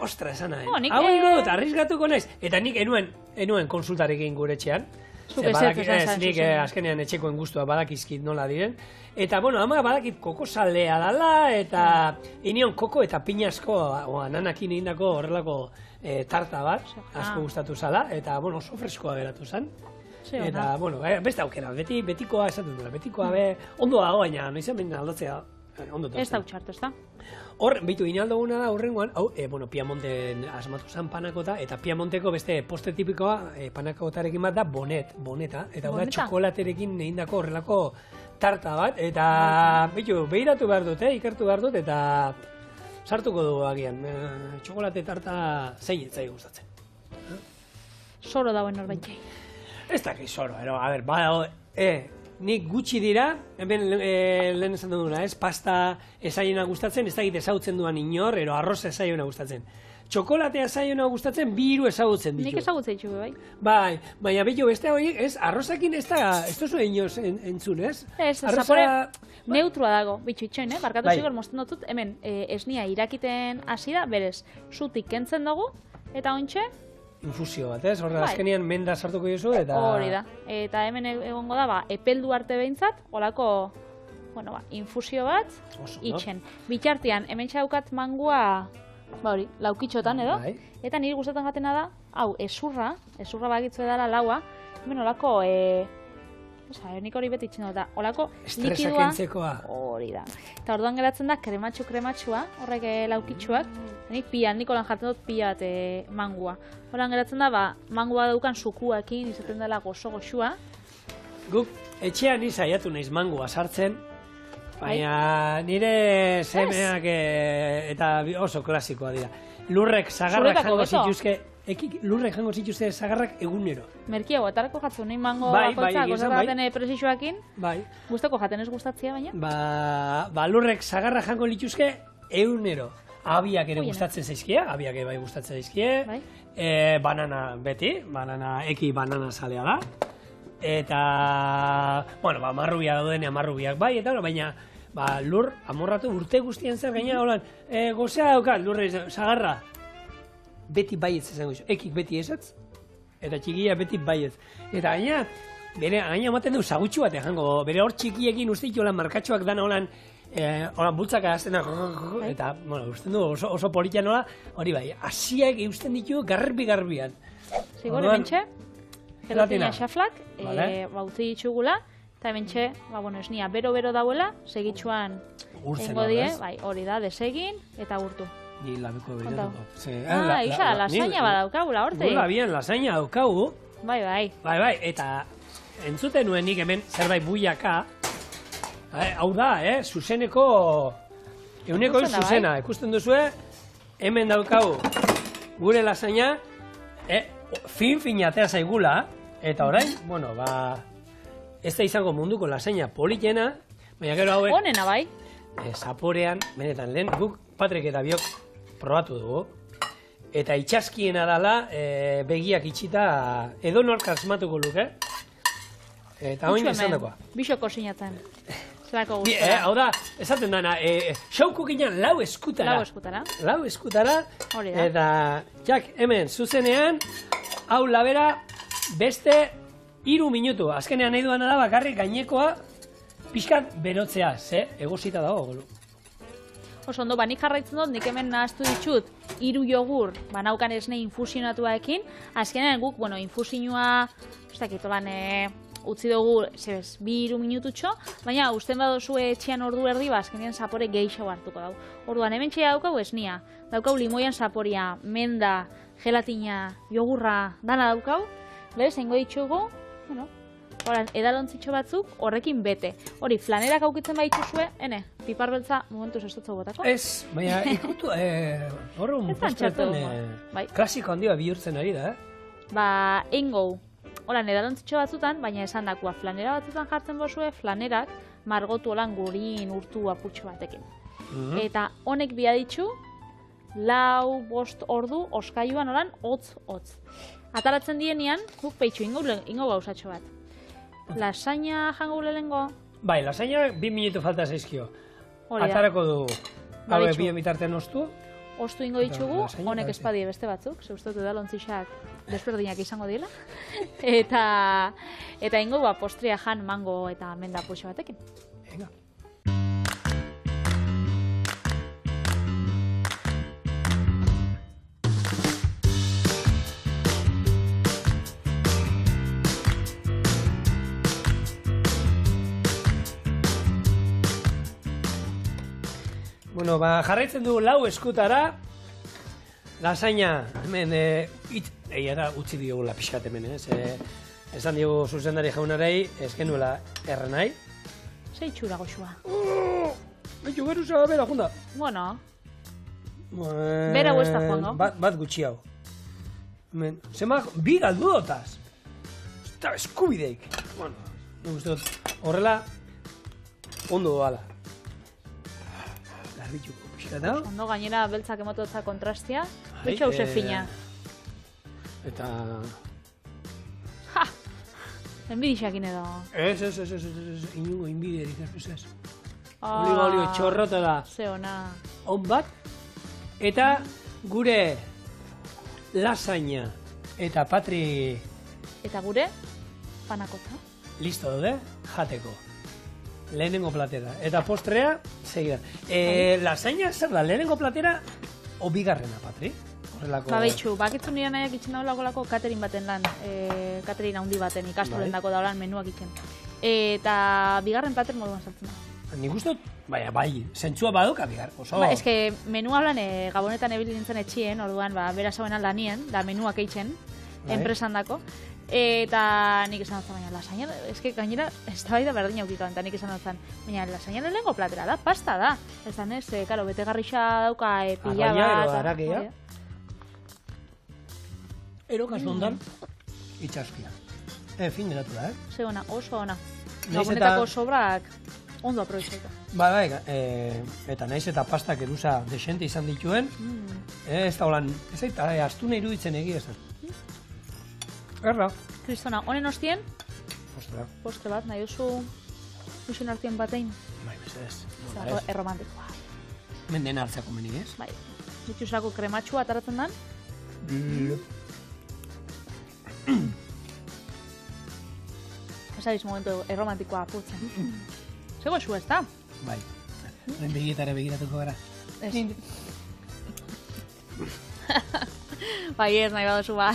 S1: ostra, esan nahi. Hau ingo dut, arrizgatuko naiz. Eta nik enuen konsultarekin gure etxean. Nik azkenean etxekoen guztua badakizkit nola diren. Eta, bueno, ama badakit kokosalea dala, eta inion koko eta pinazko, nanakin egindako horrelako tarta bat, asko gustatu zala, eta, bueno, oso freskoa geratu zen. Eta, bueno, beste aukera, betikoa esaten duela, betikoa ondo dago, baina noiz hemen aldatzea ondo da.
S2: Ez da utxartu, ez da?
S1: Hor, behitu, inaldoguna da horrengoan, hau, Piamonten asmatu zen panakota, eta Piamonteko beste poste tipikoa panakotarekin bat da boneta, eta da txokolaterekin egindako horrelako tarta bat, eta behitu, behiratu behar dut, ikertu behar dut, eta sartuko dugu agian, txokolate tarta zein etzai gustatzen.
S2: Soro dagoen norbaitzei.
S1: Ez dakit soro, a ber, nik gutxi dira, hemen lehen esan duguna, pasta ezaiena gustatzen, ez dakit ezautzen duan inor, ero arroz ezaiena gustatzen. Txokolatea ezaiena gustatzen, bi hiru ezagutzen ditu.
S2: Nik ezagutzen ditu, bai.
S1: Bai, baina billo beste horiek, arrozakin ez duzu inoz entzun, ez?
S2: Ez, zapore neutrua dago, bitxu itxoin, barkatu zigor mozten dutut, hemen esnia irakiten hasi da, berez, zutik kentzen dugu, eta ontxe,
S1: infusio bat, ez? Horre, azkenean menda sartuko duzu, eta...
S2: Hori da. Eta hemen egongo da, epeldu arte behintzat, holako, infusio bat, itxen. Bitxartian, hemen txaukat mangua, hori, laukitxotan edo, eta niri gustatzen jatena da, hau, ezurra bagitzu edala laua, hemen holako, nik hori beti itxen dut, holako likidua, hori da. Eta orduan geratzen da, krematxua, horrek laukitxuak, nik holan jaten dut pila bat mangua. Horan geratzen da, mangua daukan sukuakin, izaten dela goxo-goxua.
S1: Guk, etxean saiatu naiz mangua sartzen, baina nire semeak eta oso klasikoa dira. Lurrek zagarrak jango zituzke ekik lurrek jango zituzte sagarrak egunero.
S2: Merkiago, atarako jatzen, nahi mango
S1: Bai,
S2: bakoitza,
S1: bai,
S2: gozatu
S1: bai.
S2: baten presixoakin,
S1: Bai.
S2: guztako jaten ez gustatzea baina?
S1: Ba lurrek sagarra jango lituzke egunero. Abiak ere
S2: Uiena.
S1: gustatzen zaizkie, abiak ere bai gustatzen zaizkie.
S2: Bai.
S1: Banana beti, eki banana salea da. Eta, bueno, marrubia daudenean marrubiak bai, eta baina lur amorratu urte guztien zer gaina, holan, gozea daukat, lurre sagarra. Beti baietz esango iso, ekik beti esetz, eta txikia beti baietz. Eta gaina, gaina ematen du zagutxu bat jango, bere hor txikiekin uste ditu markatxoak dana holan, bultzaka aztena, eta, bueno, usten du oso politia nola, hori bai, asiak eusten ditu garbi-garbian.
S2: Zigor, ebentxe, gelatina
S1: Gelatina.
S2: xaflak,
S1: Vale.
S2: utzi ditugula, eta ebentxe, esnia, bero-bero dauela, segitxuan
S1: Urtzen
S2: eingo die,
S1: horrez.
S2: bai, hori da, desegin, eta urtu.
S1: Ni labeko
S2: Kontau.
S1: begiratuko.
S2: Isa, lasaina badaukagula, horte.
S1: Gula bien, lasaina daukagu.
S2: Bai, bai.
S1: Bai, eta entzuten nuen nik hemen zerbait buiaka. Hau da, zuzeneko, euneko
S2: Ikusten da,
S1: zuzena. Ikusten duzue, hemen daukagu gure lasaina, fin atea zaigula, eta orain, bueno, ez da izango munduko lasaina politena, baina gero hauek,
S2: Honena, bai.
S1: zaporean, benetan, lehen guk Patrik eta biok probatu dugu. Eta itxaskiena dala, begiak itxita, edo nork asmatuko luke. Eta oin izan dakoa.
S2: Bixoko sinatzen. Zerako
S1: Hau
S2: guztara.
S1: da, esaten dana, xauko ginen lau eskutara.
S2: Lau eskutara.
S1: Lau eskutara.
S2: Hori da.
S1: Eta, jak, hemen, zuzenean, hau labera, beste 3 minutu. Azkenean nahi duana da, bakarrik gainekoa, pixkat berotzea, egosita dago, golu.
S2: Oso ondo, nik jarraitzen dut, nik hemen nahaztu ditut 3 jogur, banaukan esne infusionatuaekin, azkenean guk, infusinua, utzi dugu, 2-3 minututxo, baina usten badozu etxean ordu erdi, azkenean zapore gehiago hartuko dau. Orduan, hemen txea daukagu esnia, daukau limoian zaporia, menda, gelatina, jogurra, dana daukau, berez, eingo ditugu, edalontzitxo batzuk horrekin bete. Hori, flanerak aukitzen baituzue, pipar beltza momentuz ez dutzu botako.
S1: Ez, baina ikutu, horren postretan,
S2: Bai.
S1: klasiko handia bihurtzen ari da,
S2: Eingo, holan edalontzitxo batzutan, baina esan dakua, flanera batzutan jartzen bozue, flanerak margotu holan gurin urtu aputxo batekin. Eta honek biaditzu, 4-5 ordu oskailuan holan hotz. Ataratzen dienean, guk peitxu ingo gauzatxo bat. Lasaina jango lehengo?
S1: Bai, lasaina 2 minutu falta zaizkio.
S2: Hori da.
S1: Atarako dugu. Hau
S2: Babitxu.
S1: bien bitartean ostu.
S2: Ostu ingo ditugu,
S1: Lasaina
S2: honek
S1: parece.
S2: espadie beste batzuk, zeustotu da lontzixak desberdinak izango dira. Eta ingo postria jan mango eta menda puxo batekin.
S1: Venga. Bueno, jarraitzen dugu 4 eskutara. Lasaina, hemen, egia da, utzi diogula pixkat hemen, esan diogu zuzendari jaunarei, ez genuela errenai.
S2: Zei txura goxua.
S1: Baitu, geruza, bera, junda.
S2: Bueno, Bera hau ez da joango.
S1: Bat gutxi hau. Hemen, zema, 2 galdu dotaz. Eta eskubideik. Bueno, uste dut, horrela, ondo doala. Garbituko pixkat hau.
S2: ondo gainera beltzak emototza kontrastia,
S1: Bai,
S2: betxo hause fina.
S1: Eta...
S2: Ha! Enbidixakin edo.
S1: Ez, inungo inbiderik ez. Olio txorrota da.
S2: Ze ona.
S1: On bat, eta gure lasaina eta Patri
S2: Eta gure, panakota.
S1: listo daude, jateko. Lehenengo platera. Eta postrea, segida. Lasaina zer da, lehenengo platera, o bigarrena, Patri? Horrelako...
S2: Betxu, bakitzu nire nahiak itxen daulako catering baten lan, catering handi baten ikastolen dako daulan menuak itxen. Eta bigarren plater moduan sartzen da.
S1: Nik uste dut, bai, zentzua baduka bigar, oso...
S2: eske menua hablan Gabonetan ebili nintzen etxien, orduan, bera zauen lanien, da menuak eitzen, enpresan dako. Eta nik esan dut, baina lasaina, eske gainera, ez da bai da berdin aukikoan, eta nik esan dut, baina lasaina lehenengo platera da, pasta da. Ez da, karo, bete garrixa dauka pila
S1: Arraina
S2: bat.
S1: edo harakia. ero kasu hondan itxaskia. Fin geratu da,
S2: Ze ona, oso ona.
S1: Naiz
S2: Gabonetako
S1: eta-
S2: sobrak ondo aprobetxatu.
S1: Bai, eta naiz eta pasta geruza desente izan dituen, ez da holan, ez aita, astuna iruditzen egia ez da. Erra.
S2: Kristona, honen ostien,
S1: Ostra,
S2: postre bat, nahi duzu uxen artien batein.
S1: bai, ez.
S2: Zago, erromantikoa.
S1: Menden hartzako menik ez?
S2: Bai, dituzako krematxua ataratzen dan. Pasabiz momentu erromantikoa apurtzen. Zego zu ez da?
S1: Bai. Lehen begietara begiratuko gara.
S2: Ez. Bai ez, nahi baduzu bai.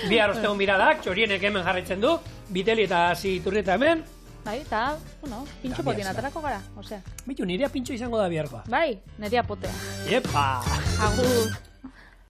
S1: Bihar ostegun biradak, txorienek hemen jarraitzen du, Biteli eta Hasi Iturrieta hemen.
S2: Bai, eta, bueno, pintxo
S1: Eta
S2: potien
S1: biaz da.
S2: aterako gara, osea.
S1: Bitu, nirea pintxo izango da biharkoa.
S2: Bai, neria potea.
S1: Epa!
S2: Agur.